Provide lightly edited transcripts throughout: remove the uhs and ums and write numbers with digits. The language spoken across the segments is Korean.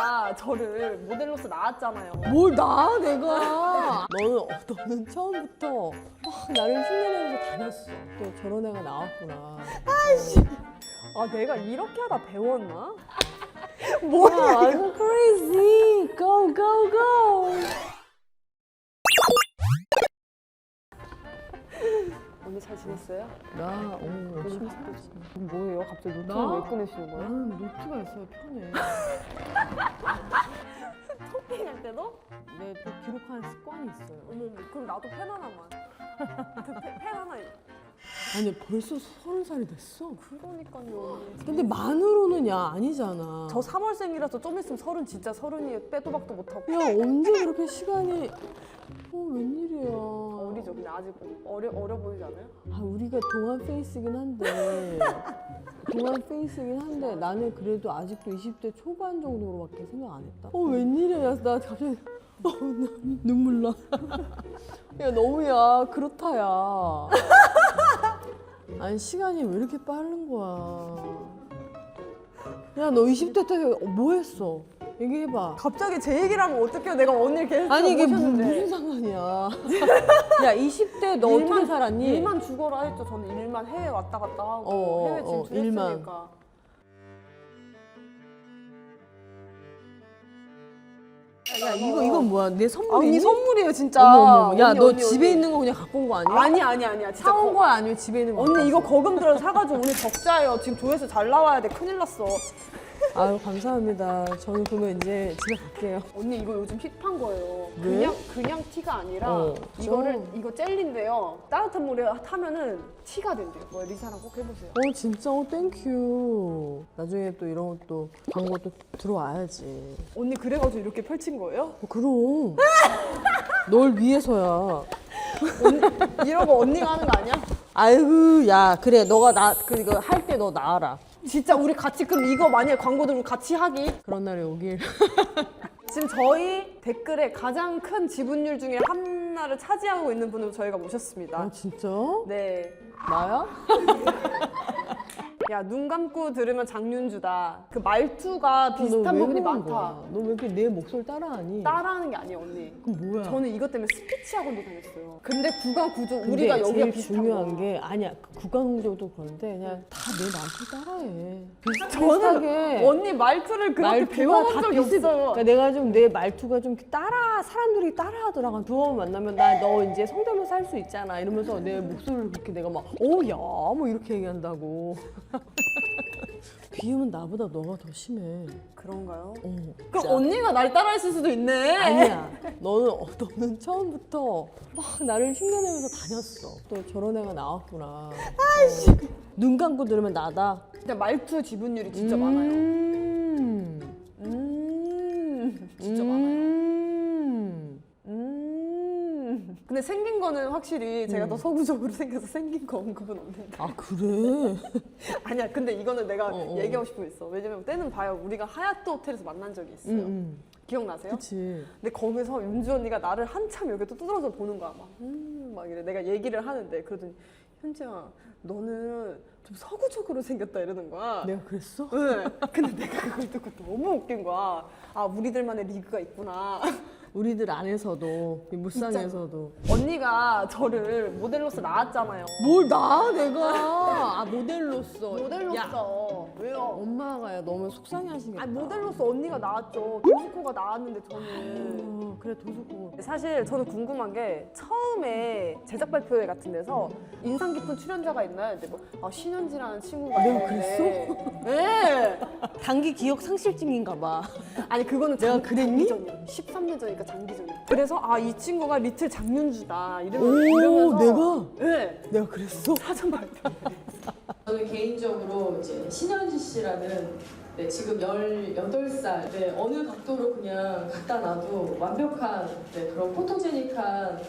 언니가 저를 모델로서 낳았잖아요. 뭘 나 내가 너는 처음부터 막 나를 흉내내면서 다녔어. 또 저런 애가 나왔구나. 아 내가 이렇게 하다 배웠나? 뭐야 I'm crazy. Go go go. 언니 잘 지냈어요? 나 열심히 살았지. 뭐예요? 갑자기 노트를 나? 왜 꺼내시는 거예요? 나는 노트가 있어야 편해. 토핑할 때도? 내 또 기록하는 습관이 있어요. 어머 그럼 나도 펜 하나만. 펜 하나. 아니 벌써 30살이 됐어. 그러니까요. 근데 만으로는 야 아니잖아. 저 3월생이라서 좀 있으면 30 진짜 30이 빼도 박도 못하고. 야 언제 그렇게 시간이 웬일이야. 어리죠? 근데 아직 어려 보이지 않아요? 아 우리가 동안 페이스긴 한데 나는 그래도 아직도 20대 초반 정도로밖에 생각 안 했다. 웬일이야. 나 갑자기 나 눈물 나. 야 너무야 그렇다 야. 아니 시간이 왜 이렇게 빠른 거야. 야 너 20대 때 뭐 했어? 얘기해봐. 갑자기 제 얘기를 하면 어떡해요? 내가 언니를 계속 아니 이게 모셨는데. 무슨 상관이야. 야 20대 너 어떻게 살았니? 일만 죽어라 했죠. 저는 일만 해외 왔다 갔다 하고 해외 진출했으니까. 야 이건 뭐야? 내 아, 선물이니? 언니 선물이에요 진짜. 어머. 야 언니, 너 언니, 집에 언니. 있는 거 그냥 갖고 온 거 아니야? 아니야. 진짜 사온 거야 아니면 집에 있는 거? 언니 이거 거금 들여서 사가지고 오늘 적자예요. 지금 조회수 잘 나와야 돼. 큰일 났어. 아유 감사합니다. 저는 그러면 이제 집에 갈게요. 언니 이거 요즘 힙한 거예요. 왜? 그냥 티가 아니라 이거 젤리인데요. 따뜻한 물에 타면은 티가 된대요. 뭐 리사랑 꼭 해보세요. 진짜 땡큐. 나중에 또 이런 것도 광고 또 들어와야지. 언니 그래가지고 이렇게 펼친 거예요? 그럼 널 위해서야. 이러고 언니가 하는 거 아니야? 아이고 야 그래 너가 그거 할 때 너 나와라. 진짜 우리 같이 그럼 이거 만약에 광고 들고 같이 하기? 그런 날이 오길. 지금 저희 댓글에 가장 큰 지분율 중에 하나를 차지하고 있는 분을 저희가 모셨습니다. 진짜? 네. 나야? 야, 눈 감고 들으면 장윤주다. 그 말투가 비슷한 부분이 많다. 너 왜 이렇게 내 목소리 따라하니? 따라하는 게 아니에요, 언니. 그럼 뭐야? 저는 이것 때문에 스피치 학원도 다녔어요. 근데 구강 구조 근데 우리가 여기가 제일 비슷한 중요한 거. 게 아니야 구강조도 그런데 그냥 다 내 말투 따라해. 저는 비슷하게 언니 말투를 그렇게 말투가 배워본 다 적이 비슷- 없어요. 그러니까 내가 좀 내 말투가 좀 사람들이 따라하더라고. 두어 번 만나면 나 너 이제 성대모사 할 수 있잖아 이러면서 내 목소리를 그렇게 내가 막 야 뭐 이렇게 얘기한다고. 비음은 나보다 너가 더 심해. 그런가요? 진짜. 그럼 언니가 날 따라했을 수도 있네. 아니야. 너는 처음부터 막 나를 흉내내면서 다녔어. 또 저런 애가 나왔구나. 눈 감고 들으면 나다. 근데 말투 지분율이 진짜 많아요. 진짜 많아요. 근데 생긴 거는 확실히 제가 더 서구적으로 생겨서 생긴 거 언급은 없는데. 아 그래? 아니야. 근데 이거는 내가 얘기하고 싶은 거 있어. 왜냐면 때는 봐요. 우리가 하얏트 호텔에서 만난 적이 있어요. 기억나세요? 그치. 근데 거기서 윤주 언니가 나를 한참 여기 또 두드러져 보는 거야. 막 이래. 내가 얘기를 하는데 그러더니 현지야 너는 좀 서구적으로 생겼다 이러는 거야. 내가 그랬어? 네. 근데 내가 그걸 듣고 너무 웃긴 거야. 아 우리들만의 리그가 있구나. 우리들 안에서도 이 무쌍에서도 언니가 저를 모델로서 낳았잖아요. 뭘 나 내가 모델로서 모델로서 왜요? 엄마가 너무 속상해하시겠다. 아니 모델로서 언니가 낳았죠. 도수코가 낳았는데 저는 그래 도수고 사실 저는 궁금한 게 처음에 제작 발표회 같은 데서 인상 깊은 출연자가 있나요? 근데 신현지라는 친구가 내가 있는데 네. 단기 기억 상실증인가 봐. 아니 그거는 내가 그랬니? 장기전이야. 13년 전이니까 장기전이야. 그래서 이 친구가 리틀 장윤주다 오 이러면서 내가? 내가 그랬어? 사전 발표. 저는 개인적으로 이제 신현지 씨라는 지금 18살 어느 각도로 그냥 갖다 놔도 완벽한 그런 포토제닉한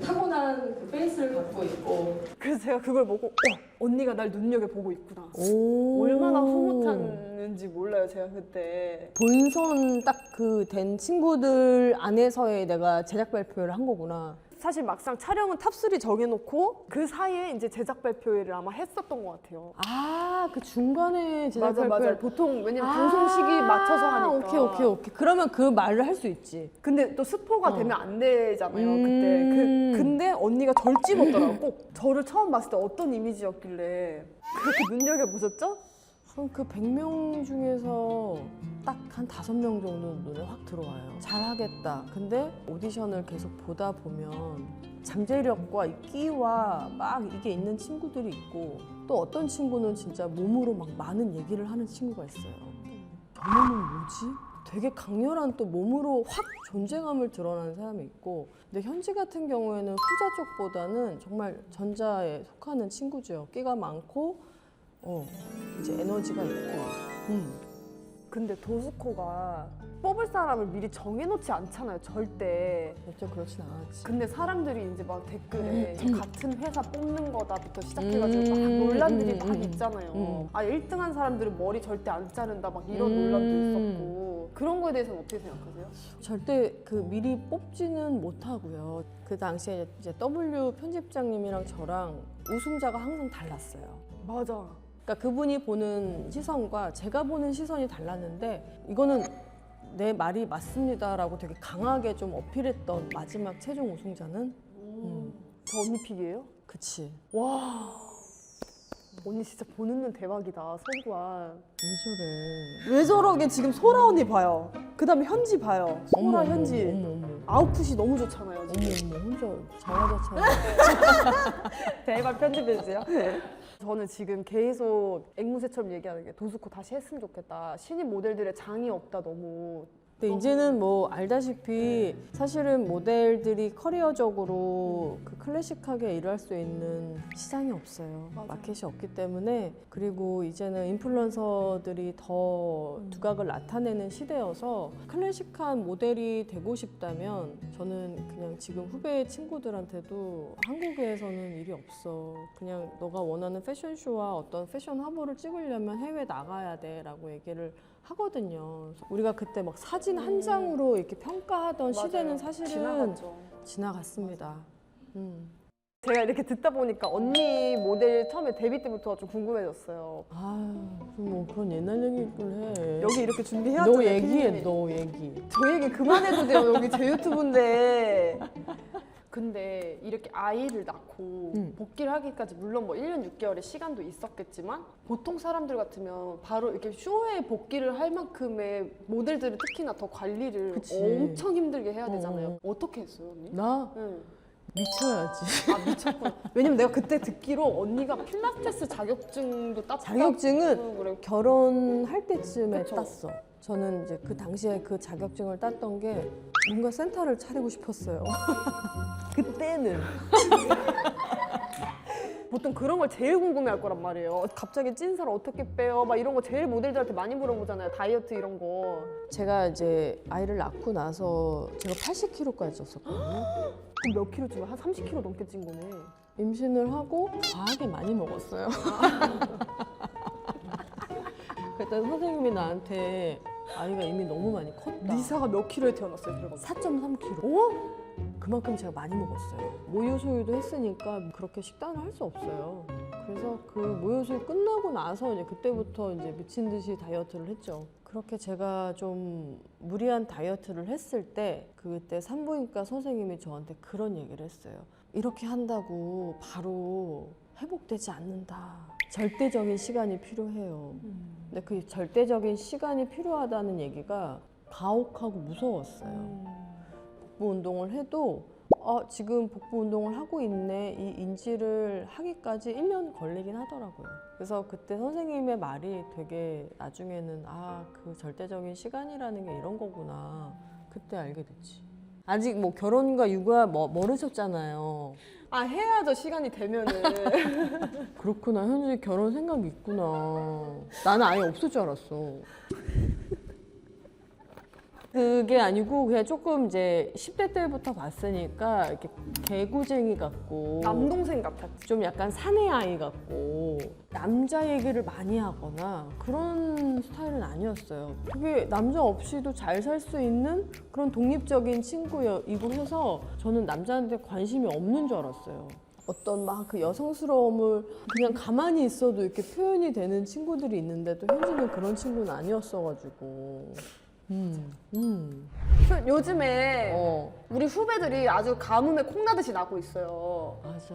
타고난 그 페이스를 갖고 있고 그래서 제가 그걸 보고 언니가 날 눈여겨보고 있구나. 오 얼마나 흐뭇했는지 몰라요 제가 그때. 본선 딱 그 된 친구들 안에서의 내가 제작 발표를 한 거구나. 사실 막상 촬영은 탑3 정해놓고 그 사이에 이제 제작 발표회를 아마 했었던 것 같아요. 아, 그 중간에 제작 맞아. 발표를 보통 왜냐면 방송 시기 맞춰서 하니까. 오케이. 그러면 그 말을 할 수 있지. 근데 또 스포가 되면 안 되잖아요. 음. 그때. 근데 언니가 절 찝었더라고. 꼭 저를 처음 봤을 때 어떤 이미지였길래 그렇게 눈여겨보셨죠? 그 100명 중에서 딱 한 5명 정도 눈에 확 들어와요. 잘하겠다. 근데 오디션을 계속 보다 보면 잠재력과 이 끼와 막 이게 있는 친구들이 있고 또 어떤 친구는 진짜 몸으로 막 많은 얘기를 하는 친구가 있어요. 저놈은 뭐지? 되게 강렬한 또 몸으로 확 존재감을 드러내는 사람이 있고 근데 현지 같은 경우에는 후자 쪽보다는 정말 전자에 속하는 친구죠. 끼가 많고 이제 에너지가 있고 근데 도스코가 뽑을 사람을 미리 정해놓지 않잖아요, 절대. 절대 그렇진 않았지. 근데 사람들이 이제 막 댓글에 같은 회사 뽑는 거다부터 시작해가지고 막 논란들이 막 있잖아요. 1등한 사람들은 머리 절대 안 자른다 막 이런 논란도 있었고 그런 거에 대해서는 어떻게 생각하세요? 절대 그 미리 뽑지는 못하고요. 그 당시에 이제 W 편집장님이랑 저랑 우승자가 항상 달랐어요. 맞아. 그러니까 그분이 보는 시선과 제가 보는 시선이 달랐는데 이거는 내 말이 맞습니다라고 되게 강하게 좀 어필했던 마지막 최종 우승자는 저 언니 픽이에요? 그치. 와, 언니 진짜 보는 눈 대박이다, 선구안. 왜 저래. 왜 저러게 지금 소라 언니 봐요. 그 다음에 현지 봐요. 소라 현지. 어머. 아웃풋이 너무 좋잖아요, 지금. 어머 혼자 자화자찬. 대박 편집해주세요. 저는 지금 계속 앵무새처럼 얘기하는 게 도스코 다시 했으면 좋겠다. 신인 모델들의 장이 없다, 너무. 근데 이제는 뭐 알다시피 사실은 모델들이 커리어적으로 그 클래식하게 일할 수 있는 시장이 없어요. 맞아요. 마켓이 없기 때문에 그리고 이제는 인플루언서들이 더 두각을 나타내는 시대여서 클래식한 모델이 되고 싶다면 저는 그냥 지금 후배 친구들한테도 한국에서는 일이 없어. 그냥 너가 원하는 패션쇼와 어떤 패션 화보를 찍으려면 해외 나가야 돼 라고 얘기를 하거든요. 우리가 그때 막 사진 한 장으로 이렇게 평가하던 맞아요. 시대는 사실은 지나갔죠. 지나갔습니다. 제가 이렇게 듣다 보니까 언니 모델 처음에 데뷔 때부터 좀 궁금해졌어요. 뭐 그런 옛날 얘기를 해. 여기 이렇게 준비해왔잖아요. 너 얘기해, 피디님이. 너 얘기. 저 얘기 그만해도 돼요. 여기 제 유튜브인데. 근데 이렇게 아이를 낳고 복귀를 하기까지 물론 뭐 1년 6개월의 시간도 있었겠지만 보통 사람들 같으면 바로 이렇게 쇼에 복귀를 할 만큼의 모델들은 특히나 더 관리를 그치. 엄청 힘들게 해야 되잖아요. 어떻게 했어요, 언니? 나 응. 미쳐야지. 아, 미쳤구나. 왜냐면 내가 그때 듣기로 언니가 필라테스 자격증도 땄다고 자격증은 그래. 결혼할 때쯤에 그쵸. 땄어. 저는 이제 그 당시에 그 자격증을 땄던 게 뭔가 센터를 차리고 싶었어요. 그때는. 보통 그런 걸 제일 궁금해할 거란 말이에요. 갑자기 찐살 어떻게 빼요? 막 이런 거 제일 모델들한테 많이 물어보잖아요. 다이어트 이런 거. 제가 이제 아이를 낳고 나서 제가 80kg까지 쪘었거든요. 그럼 몇 킬로 찌면 한 30킬로 넘게 찐 거네. 임신을 하고 과하게 많이 먹었어요. 그랬더니 선생님이 나한테 아이가 이미 너무 많이 컸다. 리사가 몇 킬로에 태어났어요? 그래가 4.3kg. 어? 그만큼 제가 많이 먹었어요. 모유수유도 했으니까 그렇게 식단을 할 수 없어요. 그래서 그 모유수유 끝나고 나서 이제 그때부터 이제 미친 듯이 다이어트를 했죠. 그렇게 제가 좀 무리한 다이어트를 했을 때 그때 산부인과 선생님이 저한테 그런 얘기를 했어요. 이렇게 한다고 바로 회복되지 않는다. 절대적인 시간이 필요해요. 근데 그 절대적인 시간이 필요하다는 얘기가 가혹하고 무서웠어요. 복부 운동을 해도 지금 복부 운동을 하고 있네 이 인지를 하기까지 1년 걸리긴 하더라고요. 그래서 그때 선생님의 말이 되게 나중에는 그 절대적인 시간이라는 게 이런 거구나 그때 알게 됐지. 아직 뭐 결혼과 육아 멀으셨잖아요. 해야죠. 시간이 되면은. 그렇구나. 현지 결혼 생각이 있구나. 나는 아예 없을 줄 알았어. 그게 아니고 그냥 조금 이제 10대 때부터 봤으니까 이렇게 개구쟁이 같고 남동생 같았지. 좀 약간 사내 아이 같고 남자 얘기를 많이 하거나 그런 스타일은 아니었어요. 되게 남자 없이도 잘 살 수 있는 그런 독립적인 친구이고 해서 저는 남자한테 관심이 없는 줄 알았어요. 어떤 막 그 여성스러움을 그냥 가만히 있어도 이렇게 표현이 되는 친구들이 있는데 또 현지는 그런 친구는 아니었어가지고. 요즘에 어, 우리 후배들이 아주 가뭄에 콩나듯이 나고 있어요. 맞아.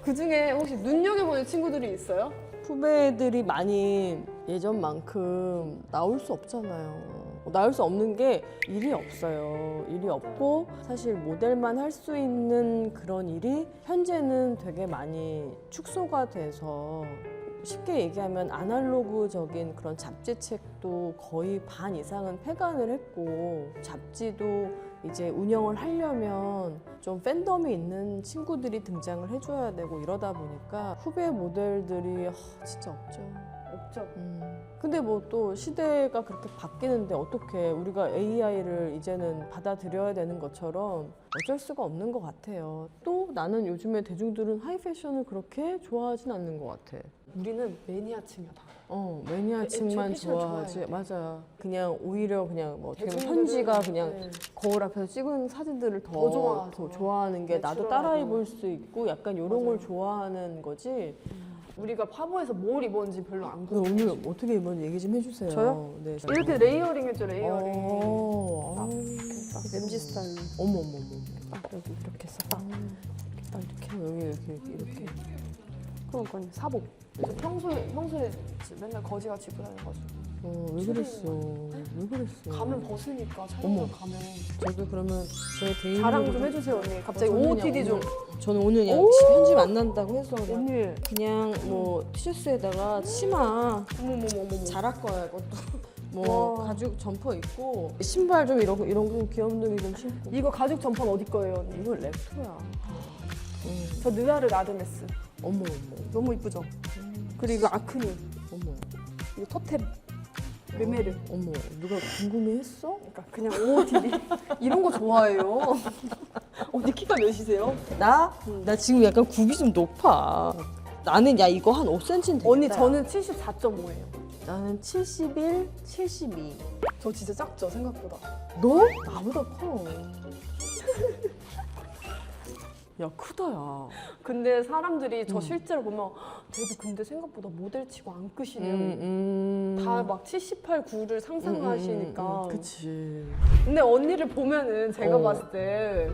그 중에 혹시 눈여겨보는 친구들이 있어요? 후배들이 많이 예전만큼 나올 수 없잖아요. 나올 수 없는 게 일이 없어요. 일이 없고 사실 모델만 할 수 있는 그런 일이 현재는 되게 많이 축소가 돼서 쉽게 얘기하면 아날로그적인 그런 잡지책도 거의 반 이상은 폐간을 했고 잡지도 이제 운영을 하려면 좀 팬덤이 있는 친구들이 등장을 해줘야 되고 이러다 보니까 후배 모델들이 진짜 없죠. 없죠. 근데 뭐 또 시대가 그렇게 바뀌는데 어떻게 우리가 AI를 이제는 받아들여야 되는 것처럼 어쩔 수가 없는 것 같아요. 또 나는 요즘에 대중들은 하이패션을 그렇게 좋아하진 않는 것 같아. 우리는 매니아층이다. 매니아층만 패션 좋아하지. 좋아해야 돼. 맞아. 그냥 오히려 그냥 뭐 어떻게 보면 대중들은- 현지가 그냥 네. 거울 앞에서 찍은 사진들을 더 좋아하죠. 더 좋아하는 게 나도 내추럴하고. 따라 입을 수 있고 약간 이런 걸 맞아요. 좋아하는 거지. 우리가 파보에서 뭘 입었는지 별로 안 그럼 궁금해. 오늘 어떻게 입었는지 얘기 좀 해주세요. 저요? 네. 이렇게 레이어링 했죠, 레이어링. 딱 딱 MZ 스타일로. 어머. 딱 여기 이렇게 싹. 딱 이렇게. 여기 이렇게. 그러니까 사복. 그래서 평소에 맨날 거지같이 입고 다녀가지고. 왜 그랬어? 왜 그랬어? 가면 벗으니까 어머. 촬영 가면. 저도 그러면 저의 개인 자랑 좀 해주세요, 언니. 갑자기 저는 그냥 OOTD 좀. 저는 오늘 그냥 오! 현지 만난다고 해서 언니. 그냥 뭐 티셔츠에다가 치마 어머머머머. 잘할 거야 이것도. 뭐 와. 가죽 점퍼 입고 신발 좀 이런 거 귀염둥이 좀 신고. 이거 가죽 점퍼는 어디 거예요, 언니? 이거 랩토야. 저 느아르 아드메스. 어머. 너무 이쁘죠? 그리고 이거 아크니. 어머. 이거 토템. 메메르. 어머. 누가 궁금해했어? 그러니까 그냥 OOTD. 이런 거 좋아해요. 언니 키가 몇이세요? 나 지금 약간 굽이 좀 높아. 나는 야 이거 한 5cm 되겠다. 언니 저는 74.5예요. 나는 71, 72. 저 진짜 작죠, 생각보다. 너 나보다 커. 야 크다 야. 근데 사람들이 저 실제로 보면 되게 근데 생각보다 모델치고 안 크시네요. 다 막 78, 9를 상상하시니까. 그치. 근데 언니를 보면은 제가 어. 봤을 때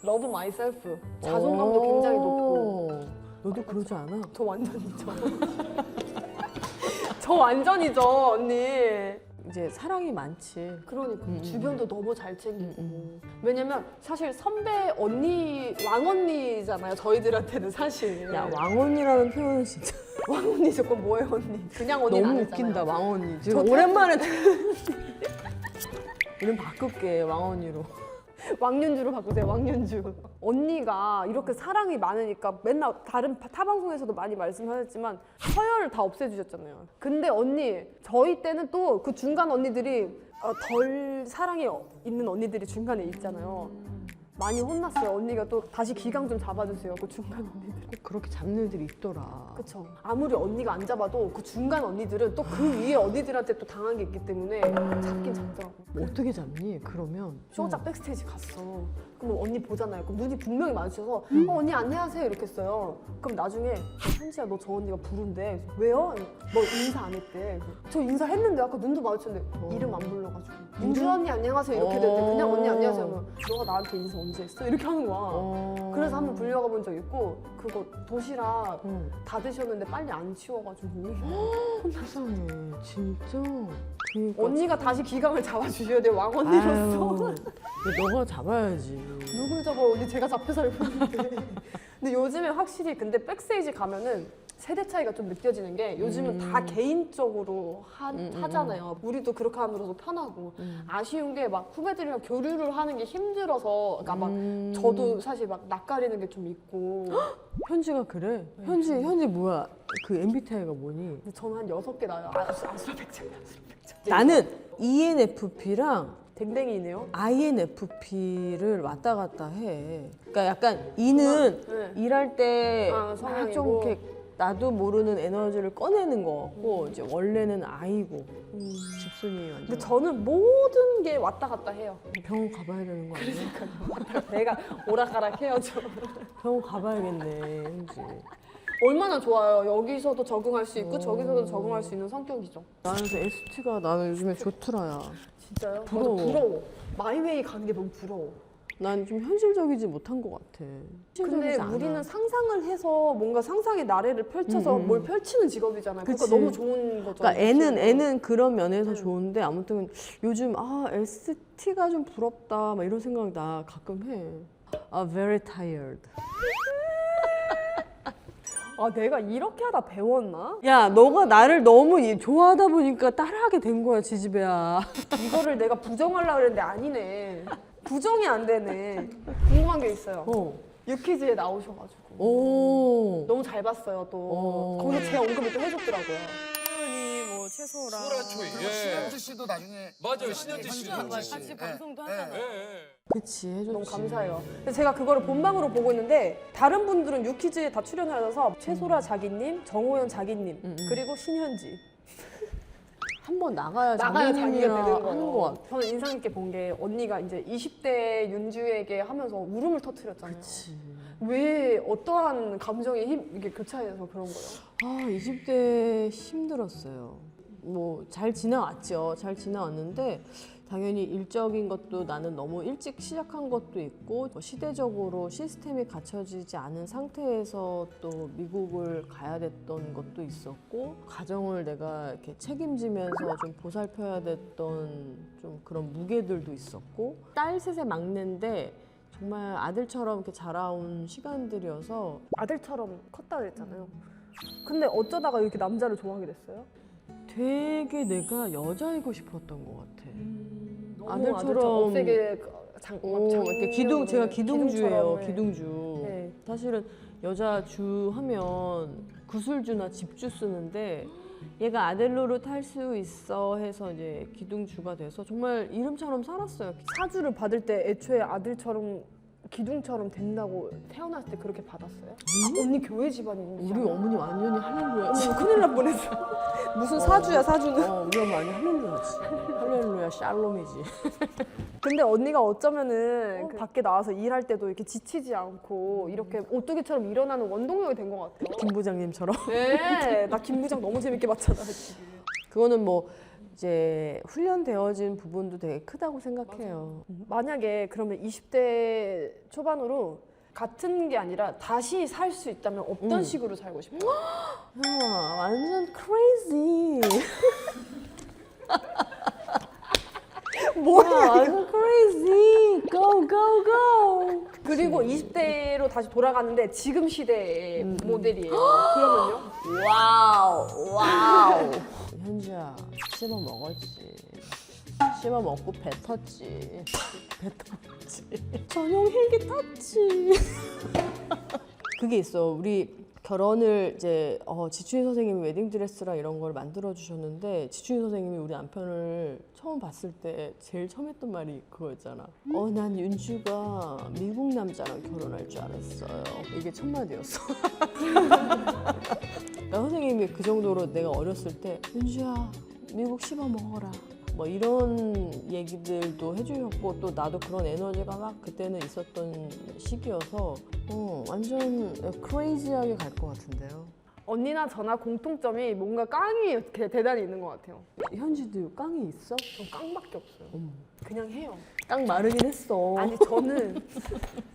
러브 마이셀프 자존감도 굉장히 높고 너도 그러지 않아? 저 완전이죠. 저 완전이죠, 언니. 이제 사랑이 많지. 그러니까 주변도 너무 잘 챙기고 음. 왜냐면 사실 선배 언니 왕언니잖아요, 저희들한테는 사실. 야 왕언니라는 표현은 진짜 왕언니 조건 뭐예요, 언니? 그냥 언니 너무 웃긴다. 왕언니. 지금 저 오랜만에 이름 바꿀게 왕언니로. 왕윤주로 바꾸세요, 왕윤주. 언니가 이렇게 사랑이 많으니까 맨날 다른 타 방송에서도 많이 말씀하셨지만 서열을 다 없애주셨잖아요. 근데 언니, 저희 때는 또 그 중간 언니들이 덜 사랑이 있는 언니들이 중간에 있잖아요. 많이 혼났어요. 언니가 또 다시 기강 좀 잡아주세요, 그 중간 언니들. 꼭 그렇게 잡는 애들이 있더라. 그쵸. 아무리 언니가 안 잡아도 그 중간 언니들은 또 그 위에 언니들한테 또 당한 게 있기 때문에 잡긴 잡더라고. 뭐 어떻게 잡니? 그러면 쇼작 백스테이지 갔어. 그럼 언니 보잖아요. 그럼 눈이 분명히 마주쳐서 언니 안녕하세요 이렇게 했어요. 그럼 나중에 현지야 너 저 언니가 부른데 왜요? 너 인사 안 했대. 저 인사했는데 아까 눈도 마주쳤는데 이름 안 불러가지고 윤주 언니 안녕하세요 이렇게 되는데 그냥 언니 안녕하세요 하면 너가 나한테 인사 언제 했어? 이렇게 하는 거야. 그래서 한번 불려가 본 적 있고 그거 도시락 다 드셨는데 빨리 안 치워가지고 세상에 진짜. 그러니까. 언니가 다시 기강을 잡아주셔야 돼요, 왕언니로서. 아유, 너가 잡아야지. 누굴 잡아, 언니 제가 잡혀 살고 있는데. 근데 요즘에 확실히 근데 백스테이지 가면은 세대 차이가 좀 느껴지는 게 요즘은 다 개인적으로 하잖아요. 우리도 그렇게 함으로써 편하고 아쉬운 게 막 후배들이랑 교류를 하는 게 힘들어서 그러니까 막 저도 사실 막 낯가리는 게 좀 있고 현지가 그래? 현지 뭐야? 그 MBTI가 뭐니? 근데 저는 한 6개 나요. 아수라 백장. 나는 ENFP랑 댕댕이네요. INFP를 왔다 갔다 해. 그러니까 약간 E는 네. 일할 때 아, 막 성향이고. 좀 이렇게 나도 모르는 에너지를 꺼내는 거 같고 이제 원래는 I고 집순이 완전. 근데 저는 모든 게 왔다 갔다 해요. 병원 가봐야 되는 거 아니야? 내가 오락가락 해야죠. 병원 가봐야겠네, 현지. 얼마나 좋아요. 여기서도 적응할 수 있고 저기서도 적응할 수 있는 성격이죠. 나는 그래서 ST가 나는 요즘에 좋더라야. 진짜요? 부러워. 맞아, 부러워. 마이웨이 가는 게 너무 부러워. 난 좀 현실적이지 못한 것 같아. 근데 현실적이지 않아. 우리는 상상을 해서 뭔가 상상의 나래를 펼쳐서 뭘 펼치는 직업이잖아요. 그러니까 그치. 너무 좋은 거죠. 그러니까 애는 그런 면에서 좋은데 아무튼 요즘 ST가 좀 부럽다 막 이런 생각 나 가끔 해. Very tired. 아, 내가 이렇게 하다 배웠나? 야, 너가 나를 너무 좋아하다 보니까 따라하게 된 거야, 지지배야. 이거를 내가 부정하려고 그랬는데 아니네. 부정이 안 되네. 궁금한 게 있어요. 유퀴즈에 나오셔가지고. 오. 너무 잘 봤어요, 또. 거기서 제 언급을 또 해줬더라고요. 수은이 뭐 채소랑. 소라초이. 그리고 신현주 씨도 나중에 맞아요, 신현주 씨. 같이 방송도 하잖아요. 그치, 해줬지. 너무 감사해요. 근데 제가 그거를 본방으로 보고 있는데 다른 분들은 유퀴즈에 다 출연을 하셔서 최소라 자기님, 정호연 자기님, 그리고 신현지. 한번 나가야 나가야 자기가 자기님이랑 되는 하는 거 거. 같아. 저는 인상 깊게 본 게 언니가 이제 20대 윤주에게 하면서 울음을 터뜨렸잖아요. 그치. 왜 어떠한 감정이 이게 교차해서 그런 거예요? 20대 힘들었어요. 뭐 잘 지나왔죠. 잘 지나왔는데 당연히 일적인 것도 나는 너무 일찍 시작한 것도 있고 시대적으로 시스템이 갖춰지지 않은 상태에서 또 미국을 가야 됐던 것도 있었고 가정을 내가 이렇게 책임지면서 좀 보살펴야 됐던 좀 그런 무게들도 있었고 딸 셋의 막내인데 정말 아들처럼 이렇게 자라온 시간들이어서 아들처럼 컸다 그랬잖아요. 근데 어쩌다가 이렇게 남자를 좋아하게 됐어요? 되게 내가 여자이고 싶었던 것 같아. 너무 아들처럼 억세게 이렇게 제가 기둥주예요. 기둥처럼, 네. 기둥주. 네. 사실은 여자주 하면 구슬주나 집주 쓰는데 얘가 아들 노릇 할 수 있어 해서 이제 기둥주가 돼서 정말 이름처럼 살았어요. 사주를 받을 때 애초에 아들처럼 기둥처럼 된다고 태어났을 때 그렇게 받았어요? 언니 교회 집안인지 우리 어머니 완전히 할렐루야지. 큰일 날 뻔했어. 무슨 사주야 사주는. 우리 엄마 완전 할렐루야지. 할렐루야 샬롬이지. 근데 언니가 어쩌면은 그 밖에 나와서 일할 때도 이렇게 지치지 않고 이렇게 오뚜기처럼 일어나는 원동력이 된 것 같아요. 김 부장님처럼. 네, 나 김 부장 너무 재밌게 봤잖아. 그거는 뭐 이제 훈련되어진 부분도 되게 크다고 생각해요. 만약에 그러면 20대 초반으로 같은 게 아니라 다시 살 수 있다면 어떤 식으로 살고 싶어요? 야, 완전 crazy. 뭐야? 완전 crazy. Go, go, go. 그리고 20대로 다시 돌아가는데 지금 시대의 모델이에요. 그러면요? 와우, 와우. 현주야, 씹어 먹었지. 씹어 먹고 뱉었지. 뱉었지. 전용 헬기 탔지. 그게 있어. 우리 결혼을 이제 지춘희 선생님이 웨딩드레스랑 이런 걸 만들어 주셨는데 지춘희 선생님이 우리 남편을 처음 봤을 때 제일 처음 했던 말이 그거였잖아. 난 윤주가 미국 남자랑 결혼할 줄 알았어요. 이게 첫 마디였어. 선생님이 그 정도로 내가 어렸을 때 윤주야 미국 씹어 먹어라 뭐 이런 얘기들도 해주셨고 또 나도 그런 에너지가 막 그때는 있었던 시기여서 완전 크레이지하게 갈 것 같은데요. 언니나 저나 공통점이 뭔가 깡이 이렇게 대단히 있는 것 같아요. 현지도 깡이 있어? 전 깡밖에 없어요. 그냥 해요. 깡 마르긴 했어. 아니 저는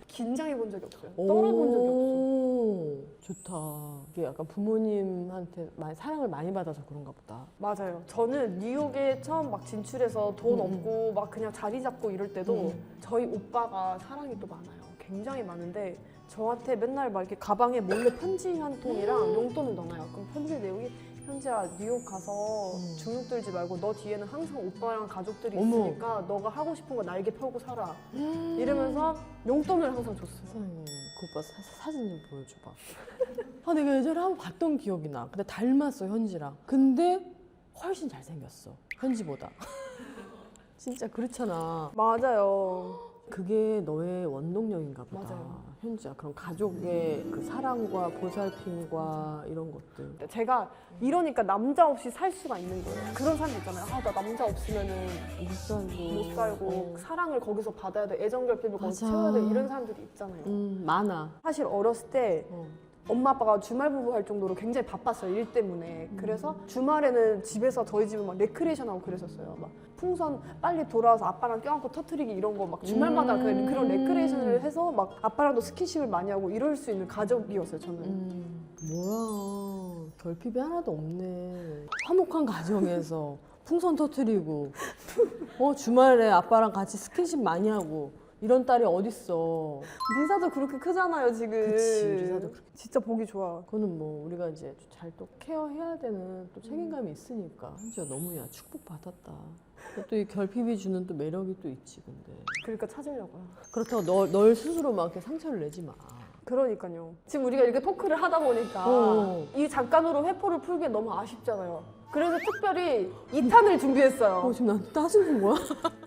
긴장해 본 적이 없어요. 떨어본 적이 없어요. 좋다. 이게 약간 부모님한테 사랑을 많이 받아서 그런가 보다. 맞아요. 저는 뉴욕에 처음 막 진출해서 돈 없고 막 그냥 자리 잡고 이럴 때도 저희 오빠가 사랑이 또 많아요. 굉장히 많은데 저한테 맨날 막 이렇게 가방에 몰래 편지 한 통이랑 용돈을 넣어놔요. 그럼 편지 내용이 현지야 뉴욕 가서 중독 들지 말고 너 뒤에는 항상 오빠랑 가족들이 어머. 있으니까 너가 하고 싶은 거 날개 펴고 살아. 이러면서 용돈을 항상 줬어요. 세상에 그 오빠 사진 좀 보여줘봐. 내가 예전에 한번 봤던 기억이 나. 근데 닮았어 현지랑. 근데 훨씬 잘생겼어 현지보다. 진짜 그렇잖아. 맞아요. 그게 너의 원동력인가 보다. 맞아요. 현지야. 그럼 가족의 그 사랑과 보살핌과 이런 것들. 제가 이러니까 남자 없이 살 수가 있는 거예요. 그런 사람 있잖아요. 아, 나 남자 없으면은 못 살고. 못 살고 사랑을 거기서 받아야 돼. 애정 결핍을 거기서 맞아. 채워야 돼. 이런 사람들이 있잖아요. 많아. 사실 어렸을 때 어. 엄마 아빠가 주말 부부 할 정도로 굉장히 바빴어요. 일 때문에. 그래서 주말에는 집에서 저희 집은 막 레크레이션 하고 그랬었어요. 막 풍선 빨리 돌아와서 아빠랑 껴안고 터트리기 이런 거 막 주말마다 그런 레크레이션을 해서 막 아빠랑도 스킨십을 많이 하고 이럴 수 있는 가족이었어요. 저는. 뭐야. 결핍이 하나도 없네. 화목한 가정에서 풍선 터트리고 주말에 아빠랑 같이 스킨십 많이 하고 이런 딸이 어딨어. 리사도 그렇게 크잖아요 지금. 그치, 리사도 그렇게. 진짜 보기 좋아. 그거는 뭐 우리가 이제 잘 또 케어해야 되는 또 책임감이 있으니까. 진짜 너무야 축복받았다. 또 이 결핍이 주는 또 매력이 또 있지 근데. 그러니까 찾으려고요. 그렇다고 널 스스로 막 이렇게 상처를 내지 마. 그러니까요. 지금 우리가 이렇게 토크를 하다 보니까 이 잠깐으로 회포를 풀기엔 너무 아쉽잖아요. 그래서 특별히 2탄을 준비했어요. 지금 나한테 따지는 거야?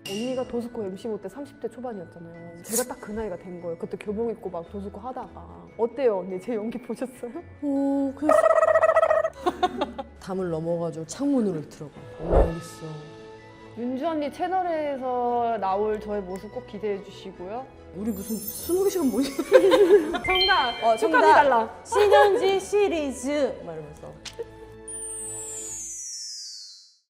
언니가 도스코 MC 못 때 30대 초반이었잖아요. 제가 딱 그 나이가 된 거예요. 그때 교복 입고 막 도스코 하다가. 어때요 언니? 제 연기 보셨어요? 그래서 담을 넘어가지고 창문으로 들어가. 엄마 여기 있어. 윤주 언니 채널에서 나올 저의 모습 꼭 기대해 주시고요. 우리 무슨 20시간 뭐지? 정답! 정답! 축하해달라. 신현지 시리즈! 막 이러면서.